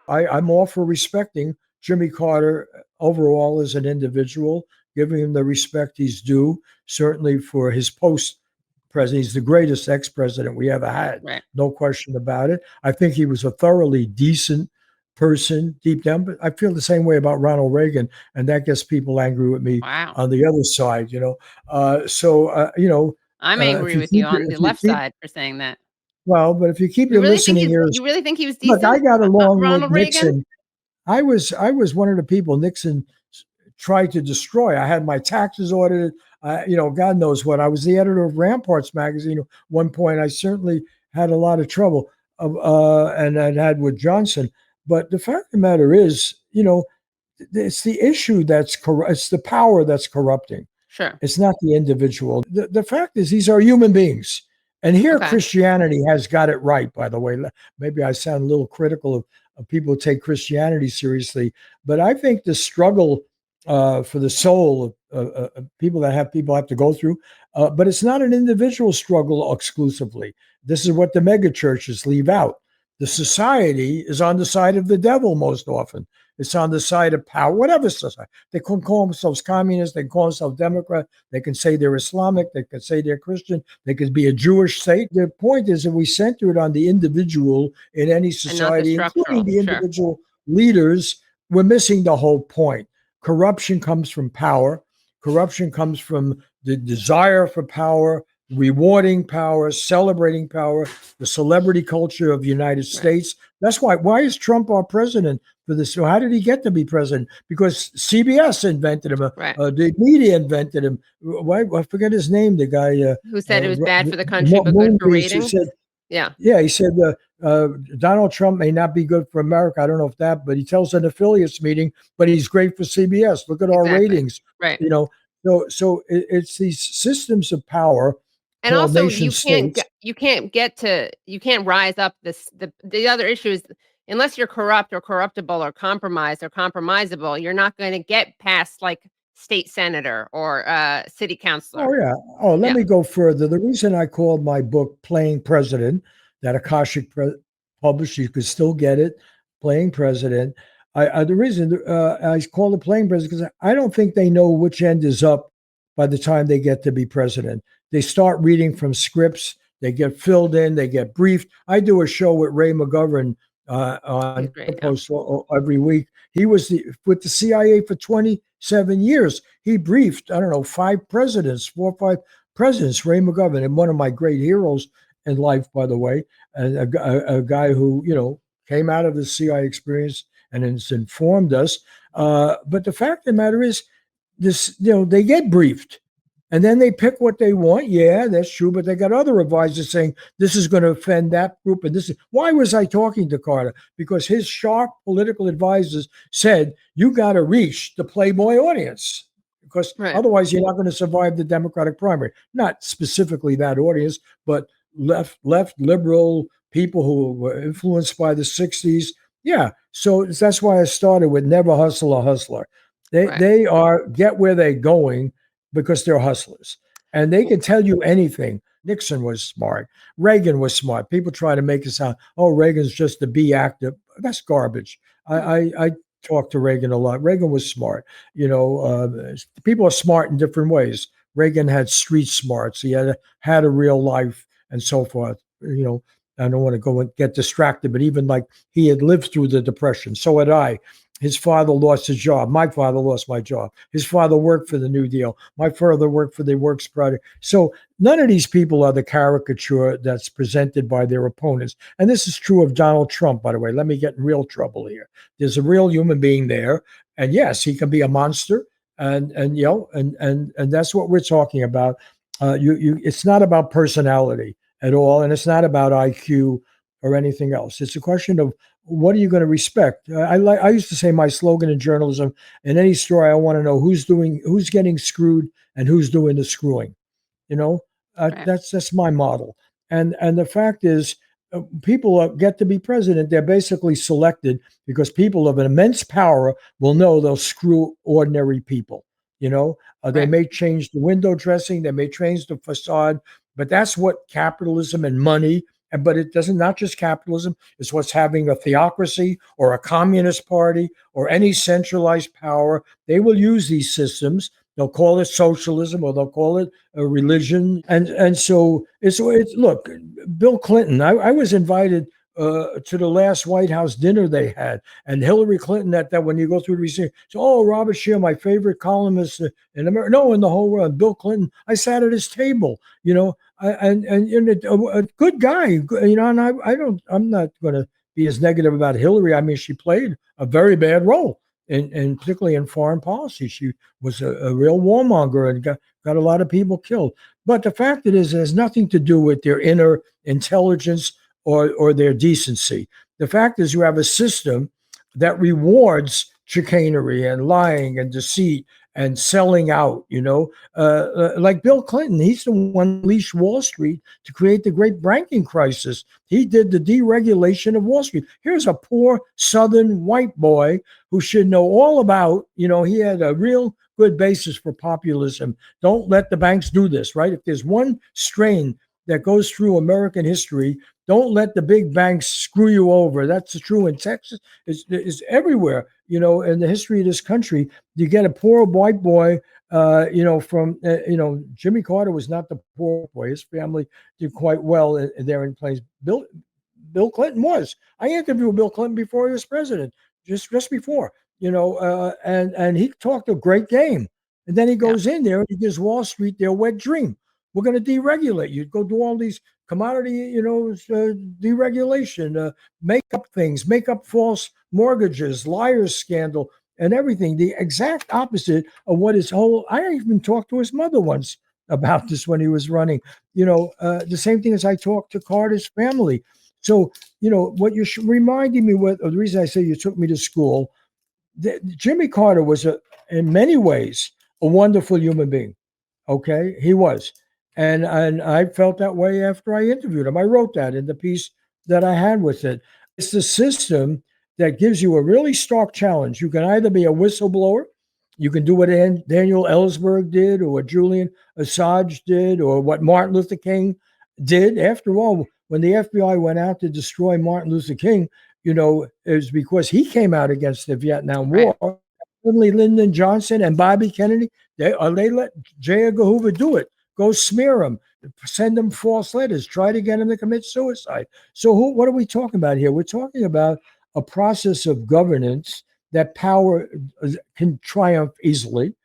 I'm all for respecting Jimmy Carter overall as an individual, giving him the respect he's due, certainly for his post-president. He's the greatest ex-president we ever had, Right. no question about it. I think he was a thoroughly decent person deep down, but I feel the same way about Ronald Reagan, and that gets people angry with me Wow. on the other side, I'm angry with you on the left side for saying that. Well, but if you keep You your really think listening ears, you really think he was look, I decent? got along with Ronald Reagan? Nixon. I was one of the people Nixon tried to destroy. I had my taxes audited. God knows what. I was the editor of Ramparts magazine at one point. I certainly had a lot of trouble, and I'd had with Johnson. But the fact of the matter is, it's the issue it's the power that's corrupting. Sure. It's not the individual. The fact is, these are human beings. And here, Okay. Christianity has got it right, by the way. Maybe I sound a little critical of people who take Christianity seriously, but I think the struggle for the soul of people have to go through, but it's not an individual struggle exclusively. This is what the mega churches leave out. The society is on the side of the devil most often. It's on the side of power, whatever society. They can call themselves communists. They can call themselves Democrat. They can say they're Islamic. They can say they're Christian. They could be a Jewish state. The point is that we center it on the individual in any society, including the individual leaders. We're missing the whole point. Corruption comes from power. Corruption comes from the desire for power, rewarding power, celebrating power, the celebrity culture of the United States. That's why is Trump our president for this? So how did he get to be president? Because CBS invented him. The media invented him. I forget his name, the guy who said it was bad for the country but good for ratings. He said Donald Trump may not be good for America. I don't know if that, but he tells an affiliates meeting, but he's great for CBS. Look at our ratings. Right. So it's these systems of power. And also, you can't rise up the other issue is, unless you're corrupt or corruptible or compromised or compromisable, you're not going to get past like state senator or city councilor. Oh, yeah. Oh, let me go further. The reason I called my book Playing President, that Akashic published, you could still get it, Playing President. The reason I called it Playing President, because I don't think they know which end is up by the time they get to be president. They start reading from scripts. They get filled in. They get briefed. I do a show with Ray McGovern on Post every week. He was with the CIA for 27 years. He briefed, 4 or 5 presidents, Ray McGovern, and one of my great heroes in life, by the way, and a guy who, came out of the CIA experience and has informed us. But the fact of the matter is, they get briefed. And then they pick what they want. Yeah, that's true. But they got other advisors saying this is going to offend that group. And why was I talking to Carter? Because his sharp political advisors said, you got to reach the Playboy audience, because otherwise you're not going to survive the Democratic primary. Not specifically that audience, but left liberal people who were influenced by the 60s. Yeah. So that's why I started with never hustle a hustler. They are get where they're going, because they're hustlers, and they can tell you anything. Nixon was smart. Reagan was smart. People try to make it sound, Reagan's just to be active. That's garbage. I talked to Reagan a lot. Reagan was smart. People are smart in different ways. Reagan had street smarts. He had a real life and so forth. I don't want to go and get distracted, but even like he had lived through the Depression. So had I. His father lost his job. My father lost my job. His father worked for the New Deal. My father worked for the Works Project. So none of these people are the caricature that's presented by their opponents. And this is true of Donald Trump, by the way. Let me get in real trouble here. There's a real human being there. And yes, he can be a monster. And that's what we're talking about. It's not about personality at all. And it's not about IQ or anything else. It's a question of, what are you going to respect? I used to say my slogan in journalism: in any story, I want to know who's getting screwed and who's doing the screwing. That's my model. And the fact is, people get to be president. They're basically selected because people of an immense power will know they'll screw ordinary people. They may change the window dressing. They may change the facade. But that's what capitalism and money, but it doesn't, not just capitalism, it's what's having a theocracy or a communist party or any centralized power. They will use these systems. They'll call it socialism or they'll call it a religion. And so it's look, Bill Clinton, I was invited to the last White House dinner they had, and Hillary Clinton, that when you go through the research, so, oh, Robert Scheer, my favorite columnist in America, no, in the whole world, Bill Clinton, I sat at his table, and a good guy, and I'm not going to be as negative about Hillary. I mean, she played a very bad role, and particularly in foreign policy. She was a real warmonger and got a lot of people killed. But the fact it has nothing to do with their inner intelligence or their decency. The fact is, you have a system that rewards chicanery and lying and deceit and selling out, like Bill Clinton. He's the one who unleashed Wall Street to create the great banking crisis. He did the deregulation of Wall Street. Here's a poor Southern white boy who should know all about, he had a real good basis for populism. Don't let the banks do this, right? If there's one strain that goes through American history, don't let the big banks screw you over. That's true in Texas. It's everywhere, in the history of this country. You get a poor white boy, from, Jimmy Carter was not the poor boy. His family did quite well there in place. Bill Clinton was. I interviewed Bill Clinton before he was president, just before, and he talked a great game. And then he goes in there and he gives Wall Street their wet dream. We're going to deregulate. You go do all these commodity, deregulation, make up things, make up false mortgages, liars scandal, and everything. The exact opposite of what his whole. I even talked to his mother once about this when he was running. The same thing as I talked to Carter's family. So, what you're reminding me with, or the reason I say you took me to school, Jimmy Carter was in many ways a wonderful human being. Okay, he was. And I felt that way after I interviewed him. I wrote that in the piece that I had with it. It's the system that gives you a really stark challenge. You can either be a whistleblower, you can do what Daniel Ellsberg did, or what Julian Assange did, or what Martin Luther King did. After all, when the FBI went out to destroy Martin Luther King, it was because he came out against the Vietnam War. Right. Suddenly, Lyndon Johnson and Bobby Kennedy, they let J. Edgar Hoover do it. Go smear him, send them false letters, try to get him to commit suicide. So what are we talking about here? We're talking about a process of governance that power can triumph easily.